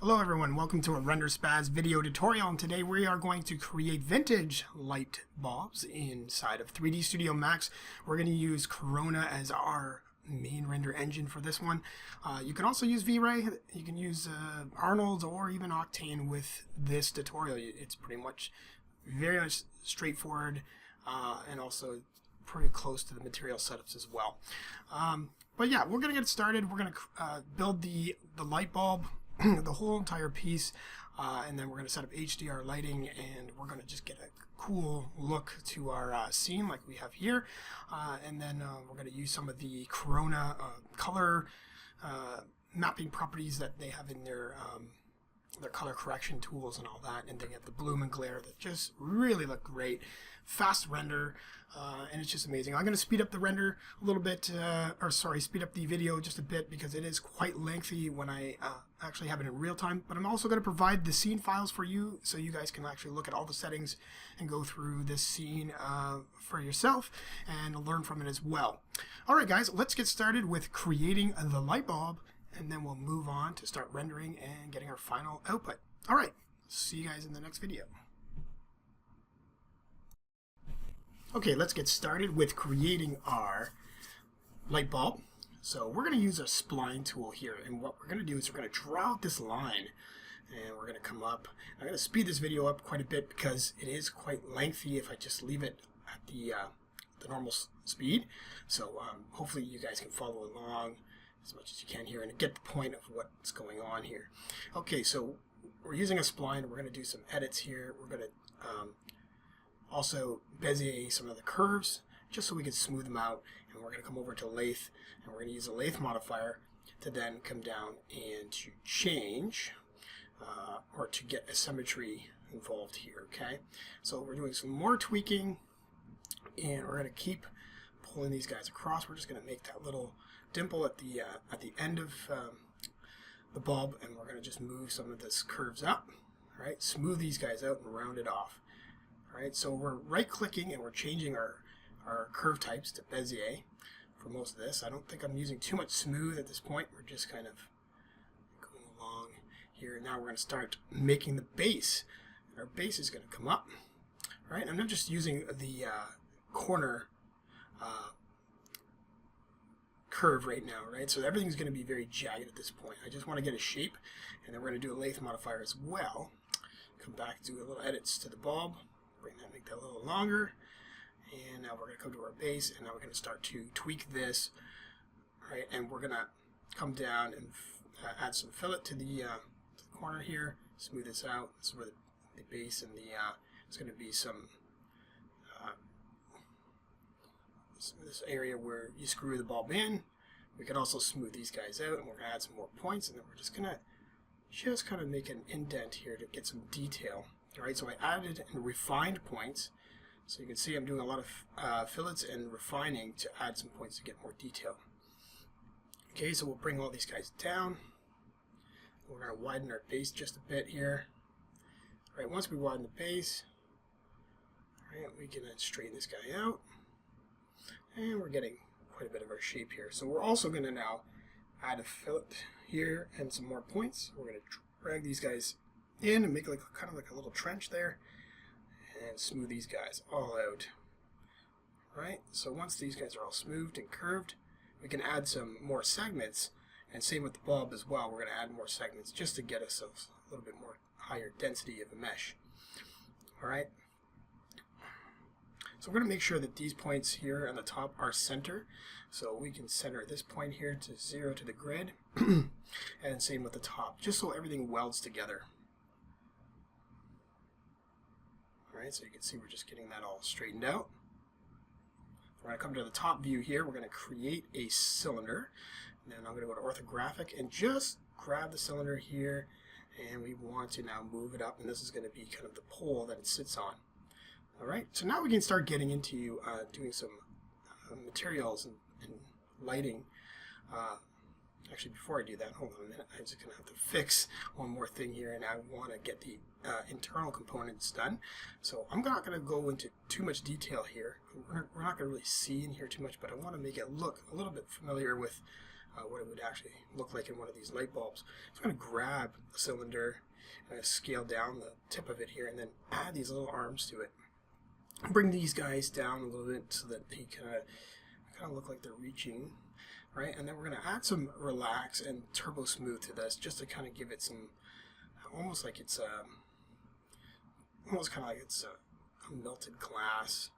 Hello everyone, welcome to a Render Spaz video tutorial, and today we are going to create vintage light bulbs inside of 3D Studio Max. We're going to use Corona as our main render engine for this one. You can also use V-Ray, you can use Arnold or even Octane with this tutorial. It's pretty much very much straightforward and also pretty close to the material setups as well. But yeah, we're going to get started. We're going to build the light bulb, the whole entire piece, and then we're going to set up HDR lighting, and we're going to just get a cool look to our scene like we have here, and then we're going to use some of the Corona color mapping properties that they have in their color correction tools and all that, and they get the bloom and glare that just really look great. Fast render, and it's just amazing. I'm going to speed up the render a little bit, speed up the video just a bit because it is quite lengthy when I actually have it in real time, but I'm also going to provide the scene files for you so you guys can actually look at all the settings and go through this scene for yourself and learn from it as well. Alright guys, let's get started with creating the light bulb, and then we'll move on to start rendering and getting our final output. Alright, see you guys in the next video. Okay, let's get started with creating our light bulb. So we're going to use a spline tool here, and what we're going to do is we're going to draw out this line, and we're going to come up. I'm going to speed this video up quite a bit because it is quite lengthy if I just leave it at the normal speed. So hopefully you guys can follow along as much as you can here and get the point of what's going on here. Okay, so we're using a spline. We're going to do some edits here. We're going to also Bezier some of the curves just so we can smooth them out, and we're going to come over to lathe, and we're going to use a lathe modifier to then come down and to change or to get a symmetry involved here. Okay, so we're doing some more tweaking, and we're going to keep pulling these guys across. We're just going to make that little dimple at the end of the bulb, and we're going to just move some of this curves up. All right, smooth these guys out and round it off. Alright, so we're right-clicking and we're changing our curve types to Bezier for most of this. I don't think I'm using too much smooth at this point. We're just kind of going along here. Now we're going to start making the base. Our base is going to come up. Alright, I'm not just using the corner curve right now, right? So everything's going to be very jagged at this point. I just want to get a shape, and then we're going to do a lathe modifier as well. Come back, do a little edits to the bulb. Make that a little longer, and now we're going to come to our base, and now we're going to start to tweak this, right? And we're going to come down and add some fillet to the corner here, smooth this out. This is where the base and it's going to be some this area where you screw the bulb in. We can also smooth these guys out, and we're going to add some more points, and then we're just going to kind of make an indent here to get some detail. Alright, so I added and refined points. So you can see I'm doing a lot of fillets and refining to add some points to get more detail. Okay, so we'll bring all these guys down. We're going to widen our base just a bit here. Alright, once we widen the base, alright, we can then straighten this guy out. And we're getting quite a bit of our shape here. So we're also going to now add a fillet here and some more points. We're going to drag these guys in and make like kind of like a little trench there, and smooth these guys all out. Right, so once these guys are all smoothed and curved, we can add some more segments, and same with the bulb as well. We're going to add more segments just to get ourselves a little bit more higher density of a mesh. Alright, so we're going to make sure that these points here on the top are center, so we can center this point here to 0 to the grid, and same with the top, just so everything welds together. Alright, so you can see we're just getting that all straightened out. We're going to come to the top view here. We're going to create a cylinder. And then I'm going to go to orthographic and just grab the cylinder here, and we want to now move it up, and this is going to be kind of the pole that it sits on. Alright, so now we can start getting into doing some materials and lighting. Actually, before I do that, hold on a minute. I'm just going to have to fix one more thing here, and I want to get the internal components done. So I'm not going to go into too much detail here. We're not going to really see in here too much, but I want to make it look a little bit familiar with what it would actually look like in one of these light bulbs. So I'm going to grab the cylinder and scale down the tip of it here, and then add these little arms to it. Bring these guys down a little bit so that they kind of look like they're reaching, right? And then we're going to add some relax and turbo smooth to this, just to kind of give it some, almost like it's almost kind of like it's a melted glass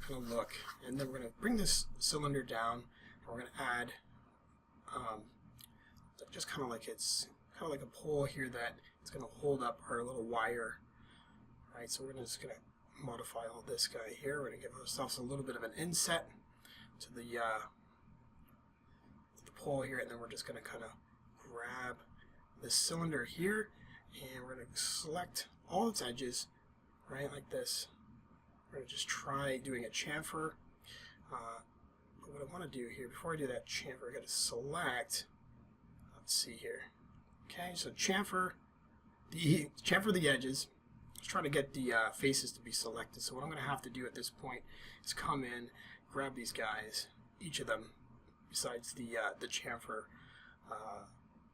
kind of look. And then we're going to bring this cylinder down, and we're going to add just kind of like it's kind of like a pole here that it's going to hold up our little wire, right? So we're just going to modify all this guy here. We're going to give ourselves a little bit of an inset to the pole here, and then we're just going to kind of grab this cylinder here, and we're going to select all its edges, right, like this. We're going to just try doing a chamfer. But what I want to do here, before I do that chamfer, I got to select, let's see here. Okay, so chamfer the edges. Let's try to get the faces to be selected. So what I'm going to have to do at this point is come in, grab these guys, each of them, besides the chamfer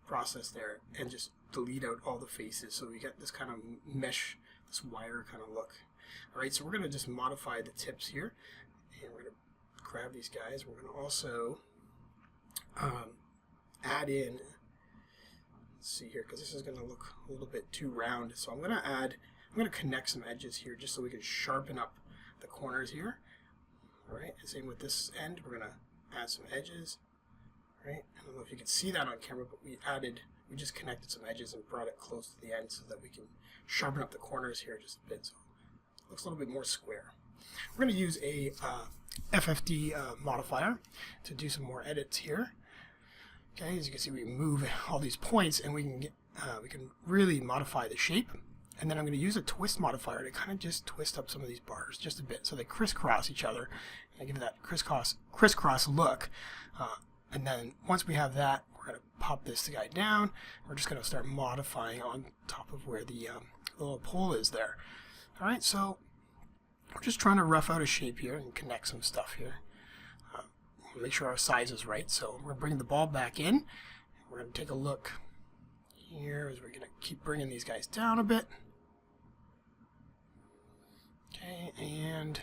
process there, and just delete out all the faces, so we get this kind of mesh, this wire kind of look. All right, so we're going to just modify the tips here, and we're going to grab these guys. We're going to also add in, let's see here, because this is going to look a little bit too round, so I'm going to connect some edges here just so we can sharpen up the corners here. All right, and same with this end, we're going to add some edges. Right, I don't know if you can see that on camera, but we just connected some edges and brought it close to the end so that we can sharpen up the corners here just a bit, so it looks a little bit more square. We're going to use a FFD modifier to do some more edits here. Okay, as you can see, we move all these points, and we can really modify the shape. And then I'm going to use a twist modifier to kind of just twist up some of these bars just a bit so they crisscross each other and give it that crisscross look. And then once we have that, we're going to pop this guy down. We're just going to start modifying on top of where the little pole is there. All right, so we're just trying to rough out a shape here and connect some stuff here. Make sure our size is right. So we're going to bring the ball back in. We're going to take a look here as we're going to keep bringing these guys down a bit. Okay, and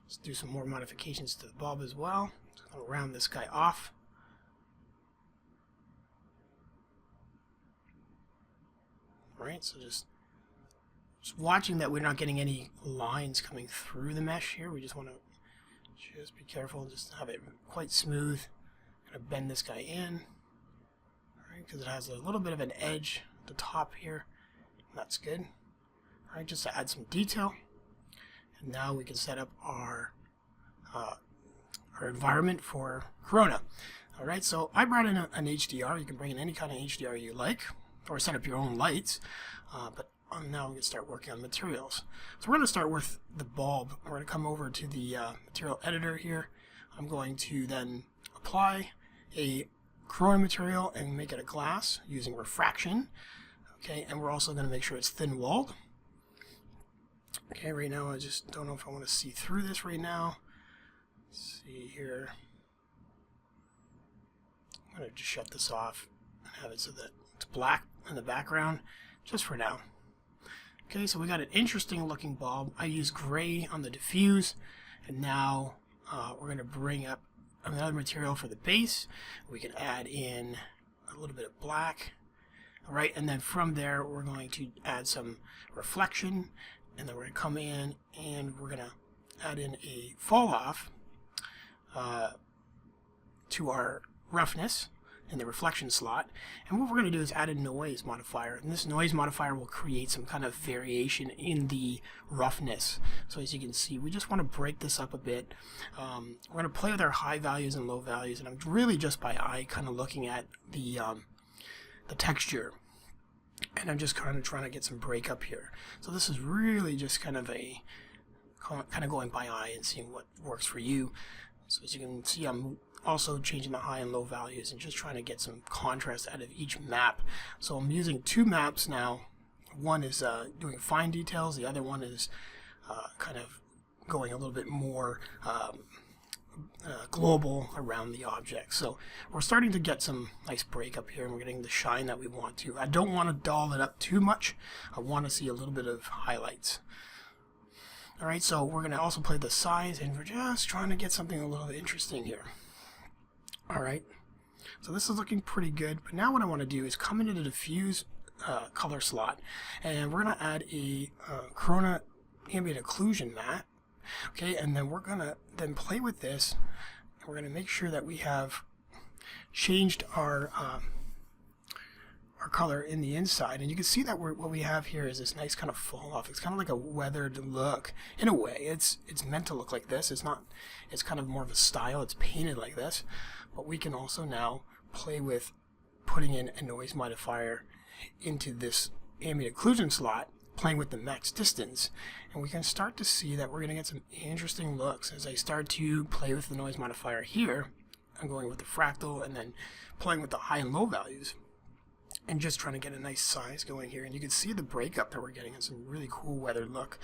let's do some more modifications to the bulb as well. Just going to round this guy off. Right, so just watching that we're not getting any lines coming through the mesh here. We just want to just be careful, just have it quite smooth. Going to bend this guy in, right, because it has a little bit of an edge at the top here. That's good. All right, just to add some detail. And now we can set up our environment for Corona. All right, so I brought in an HDR. You can bring in any kind of HDR you like, or set up your own lights. But now we can start working on materials. So we're going to start with the bulb. We're going to come over to the material editor here. I'm going to then apply a Corona material and make it a glass using refraction. Okay, and we're also going to make sure it's thin-walled. Okay, right now I just don't know if I want to see through this right now. Let's see here. I'm going to just shut this off and have it so that it's black in the background, just for now. Okay, so we got an interesting looking bulb. I use gray on the diffuse, and now we're going to bring up another material for the base. We can add in a little bit of black. All right, and then from there we're going to add some reflection, and then we're going to come in and we're going to add in a fall off to our roughness in the reflection slot. And what we're going to do is add a noise modifier, and this noise modifier will create some kind of variation in the roughness. So as you can see, we just want to break this up a bit. We're going to play with our high values and low values, and I'm really just by eye kind of looking at the texture, and I'm just kind of trying to get some breakup here. So this is really just kind of going by eye and seeing what works for you. So as you can see, I'm also changing the high and low values and just trying to get some contrast out of each map. So I'm using two maps now. One is doing fine details, the other one is kind of going a little bit more global around the object. So we're starting to get some nice break up here, and we're getting the shine that we want to. I don't want to dull it up too much. I want to see a little bit of highlights. Alright, so we're going to also play the size, and we're just trying to get something a little interesting here. Alright, so this is looking pretty good, but now what I want to do is come into the diffuse color slot, and we're going to add a cronut ambient occlusion matte. Okay, and then we're going to then play with this, and we're going to make sure that we have changed our color in the inside, and you can see that what we have here is this nice kind of fall off. It's kind of like a weathered look in a way. It's meant to look like this. It's not. It's kind of more of a style. It's painted like this, but we can also now play with putting in a noise modifier into this ambient occlusion slot, playing with the max distance, and we can start to see that we're going to get some interesting looks as I start to play with the noise modifier here. I'm going with the fractal and then playing with the high and low values, and just trying to get a nice size going here. And you can see the breakup that we're getting in some really cool weathered look.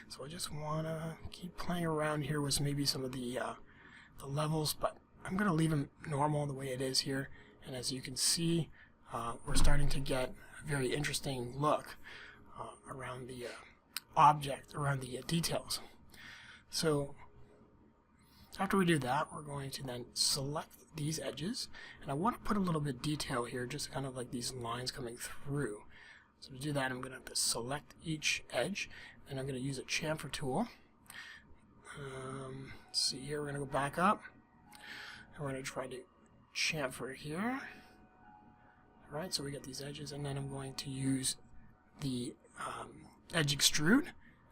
So I just want to keep playing around here with maybe some of the levels, but I'm going to leave them normal the way it is here. And as you can see, we're starting to get a very interesting look around the object, around the details. So after we do that, we're going to then select these edges, and I want to put a little bit of detail here, just kind of like these lines coming through. So to do that, I'm going to have to select each edge, and I'm going to use a chamfer tool. Let's see here, we're going to go back up, and we're going to try to chamfer here. Alright, so we get these edges, and then I'm going to use the edge extrude,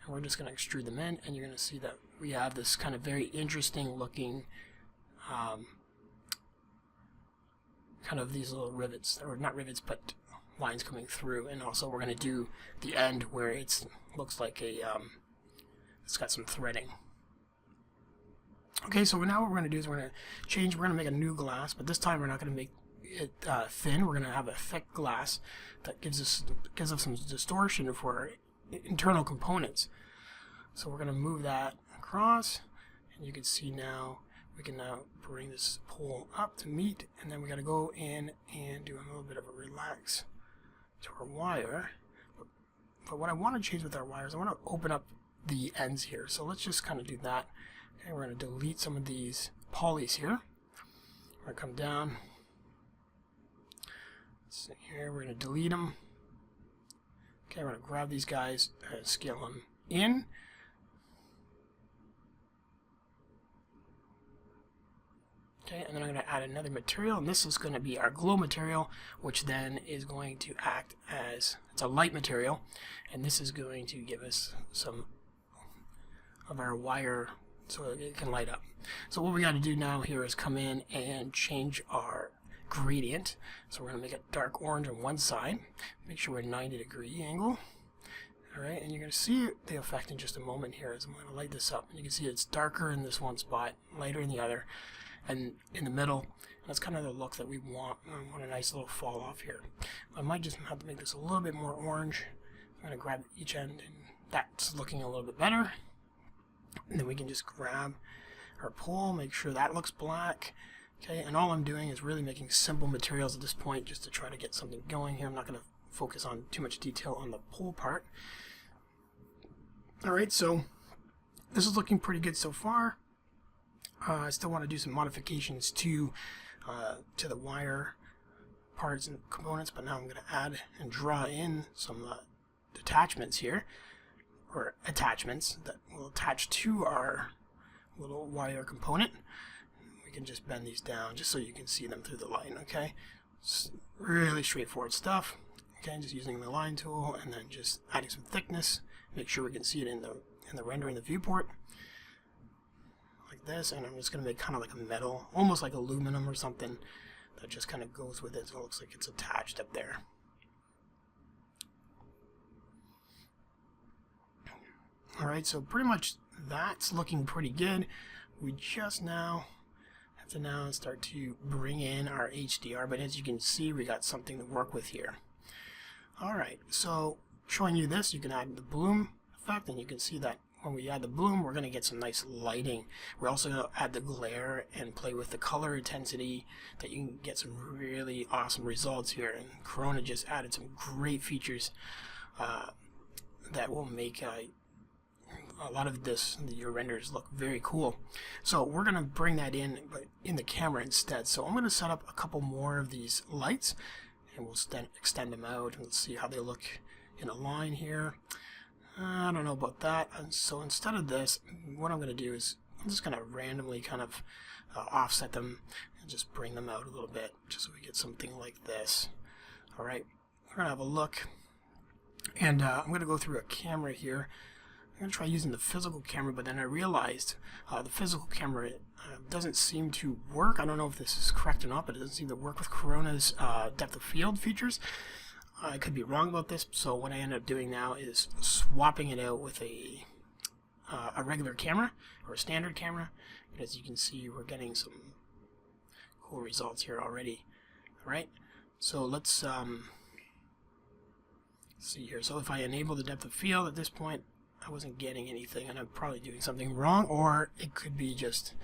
and we're just going to extrude them in, and you're going to see that we have this kind of very interesting looking kind of these little rivets, or not rivets, but lines coming through. And also we're going to do the end where it looks like a it's got some threading. Okay, so now what we're going to do is we're going to make a new glass, but this time we're not going to make it thin. We're going to have a thick glass that gives us some distortion for our internal components. So we're going to move that across, and you can see now we can now bring this pole up to meet, and then we got to go in and do a little bit of a relax to our wire. But what I want to change with our wires, I want to open up the ends here. So let's just kind of do that. Okay, we're going to delete some of these polys here. We're going to come down. Let's see here, we're going to delete them. Okay, we're going to grab these guys and scale them in. Okay, and then I'm going to add another material, and this is going to be our glow material, which then is going to act as, it's a light material, and this is going to give us some of our wire so it can light up. So what we got to do now here is come in and change our gradient. So we're going to make it dark orange on one side, make sure we're 90-degree angle. Alright, and you're going to see the effect in just a moment here as I'm going to light this up. And you can see it's darker in this one spot, lighter in the other, and in the middle. That's kind of the look that we want. I want a nice little fall off here. I might just have to make this a little bit more orange. I'm going to grab each end, and that's looking a little bit better. And then we can just grab our pole, make sure that looks black. Okay, and all I'm doing is really making simple materials at this point just to try to get something going here. I'm not going to focus on too much detail on the pole part. Alright, so this is looking pretty good so far. I still want to do some modifications to the wire parts and components, but now I'm going to add and draw in some detachments here, or attachments that will attach to our little wire component. We can just bend these down just so you can see them through the line. Okay, it's really straightforward stuff. Okay, just using the line tool and then just adding some thickness. Make sure we can see it in the rendering, the viewport, like this. And I'm just going to make kind of like a metal, almost like aluminum or something, that just kind of goes with it, so it looks like it's attached up there. Alright, so pretty much that's looking pretty good. We just now have to now start to bring in our HDR, but as you can see, we got something to work with here. Alright, so showing you this, you can add the bloom effect, and you can see that when we add the bloom, we're going to get some nice lighting. We're also going to add the glare and play with the color intensity that you can get some really awesome results here. And Corona just added some great features that will make a lot of your renders look very cool. So we're going to bring that in, but in the camera instead. So I'm going to set up a couple more of these lights, and we'll extend them out, and let's see how they look in a line here. I don't know about that. And so instead of this, what I'm going to do is I'm just going to randomly kind of offset them and just bring them out a little bit, just so we get something like this. All right, we're going to have a look, and I'm going to go through a camera here. I'm going to try using the physical camera, but then I realized the physical camera doesn't seem to work. I don't know if this is correct or not, but it doesn't seem to work with Corona's depth of field features. I could be wrong about this, so what I end up doing now is swapping it out with a regular camera or a standard camera. But as you can see, we're getting some cool results here already. All right, so let's see here. So if I enable the depth of field at this point, I wasn't getting anything, and I'm probably doing something wrong, or it could be just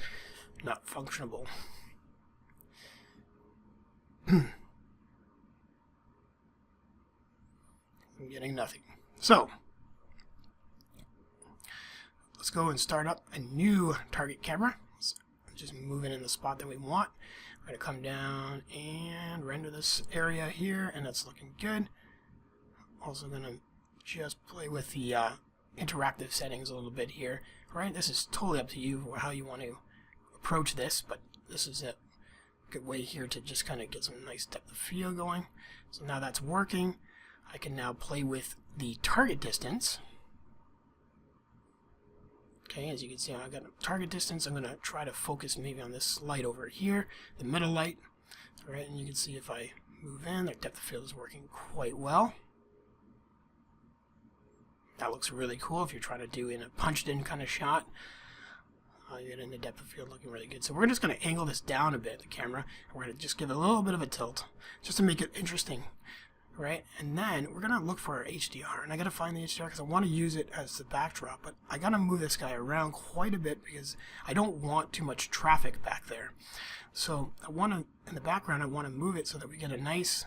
not functionable. I'm getting nothing. So let's go and start up a new target camera. So just move it in the spot that we want. We're going to come down and render this area here, and that's looking good. Also going to just play with the interactive settings a little bit here. All right, this is totally up to you or how you want to approach this, but this is a good way here to just kind of get some nice depth of field going. So now that's working. I can now play with the target distance. Okay, as you can see, I've got a target distance. I'm going to try to focus maybe on this light over here, the middle light. All right, and you can see if I move in, the depth of field is working quite well. That looks really cool if you're trying to do in a punched in kind of shot. You get in the depth of field looking really good. So we're just going to angle this down a bit, the camera, and we're going to just give it a little bit of a tilt just to make it interesting. Right, and then we're going to look for our HDR, and I got to find the HDR because I want to use it as the backdrop, but I got to move this guy around quite a bit because I don't want too much traffic back there. So I want to, in the background, I want to move it so that we get a nice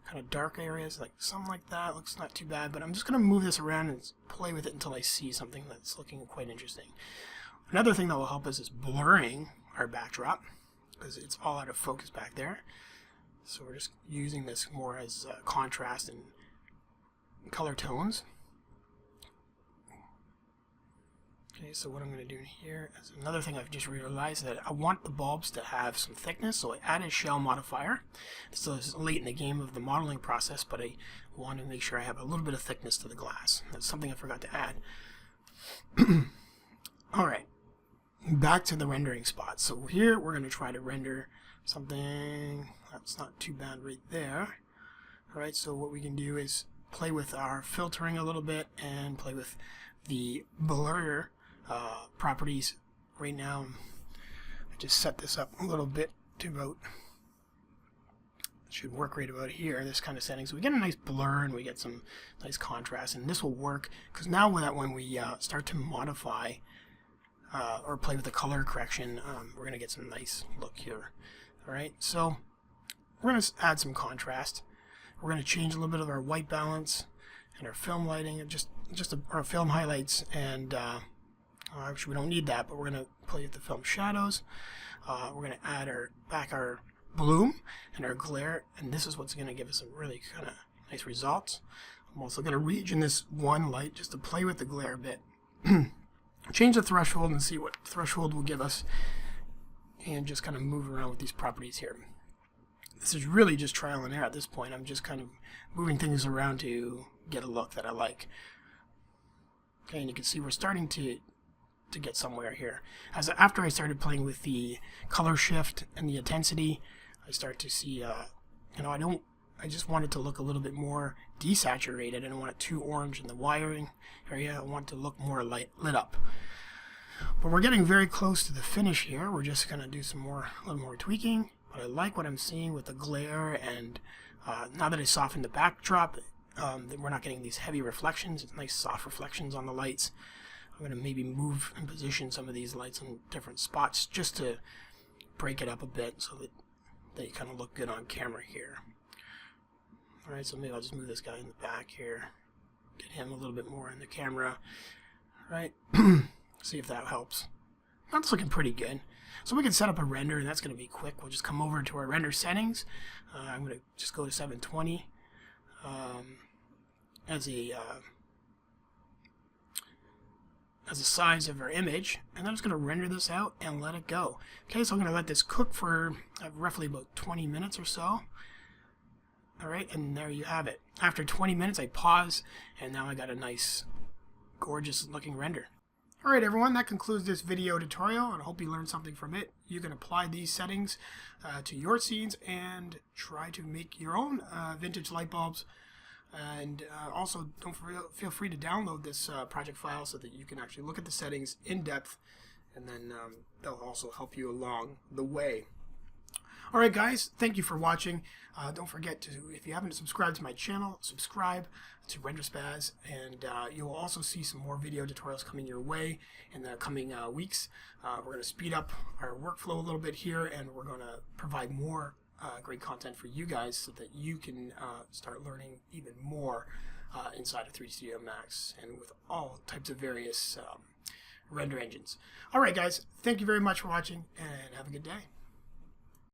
kind of dark areas, like something like that. Looks not too bad, but I'm just going to move this around and play with it until I see something that's looking quite interesting. Another thing that will help us is blurring our backdrop because it's all out of focus back there. So we're just using this more as contrast and color tones. Okay, so what I'm going to do here is another thing I've just realized that I want the bulbs to have some thickness, so I added shell modifier. So this is late in the game of the modeling process, but I want to make sure I have a little bit of thickness to the glass. That's something I forgot to add. Alright, back to the rendering spot. So here we're going to try to render something that's not too bad right there. Alright, so what we can do is play with our filtering a little bit and play with the blur properties. Right now I just set this up a little bit to about, should work right about here, this kind of setting. So we get a nice blur and we get some nice contrast, and this will work because now when we start to modify or play with the color correction, we're going to get some nice look here. Alright, so we're going to add some contrast. We're going to change a little bit of our white balance and our film lighting, and just our film highlights, and actually we don't need that, but we're going to play with the film shadows. We're going to add our bloom and our glare, and this is what's going to give us some really kind of nice results. I'm also going to region this one light just to play with the glare a bit. Change the threshold and see what threshold will give us, and just kind of move around with these properties here. This is really just trial and error at this point. I'm just kind of moving things around to get a look that I like. Okay, and you can see we're starting to get somewhere here. After I started playing with the color shift and the intensity, I start to see, I just want it to look a little bit more desaturated. I don't want it too orange in the wiring area. I want it to look more lit up. But we're getting very close to the finish here. We're just going to do a little more tweaking. But I like what I'm seeing with the glare, and now that I softened the backdrop, we're not getting these heavy reflections. It's nice soft reflections on the lights. I'm going to maybe move and position some of these lights in different spots just to break it up a bit so that they kind of look good on camera here. Alright, so maybe I'll just move this guy in the back here. Get him a little bit more in the camera. Alright, see if that helps. That's looking pretty good. So we can set up a render, and that's going to be quick. We'll just come over to our render settings. I'm going to just go to 720 as a size of our image, and I'm just going to render this out and let it go. Okay, so I'm going to let this cook for roughly about 20 minutes or so. Alright, and there you have it. After 20 minutes, I pause, and now I got a nice, gorgeous looking render. Alright everyone, that concludes this video tutorial, and I hope you learned something from it. You can apply these settings to your scenes and try to make your own vintage light bulbs. And also, don't feel free to download this project file so that you can actually look at the settings in depth, and then they'll also help you along the way. Alright guys, thank you for watching. Don't forget to, if you haven't subscribed to my channel, subscribe to RenderSpaz, and you will also see some more video tutorials coming your way in the coming weeks. We're going to speed up our workflow a little bit here, and we're going to provide more great content for you guys so that you can start learning even more inside of 3D Studio Max and with all types of various render engines. Alright guys, thank you very much for watching, and have a good day.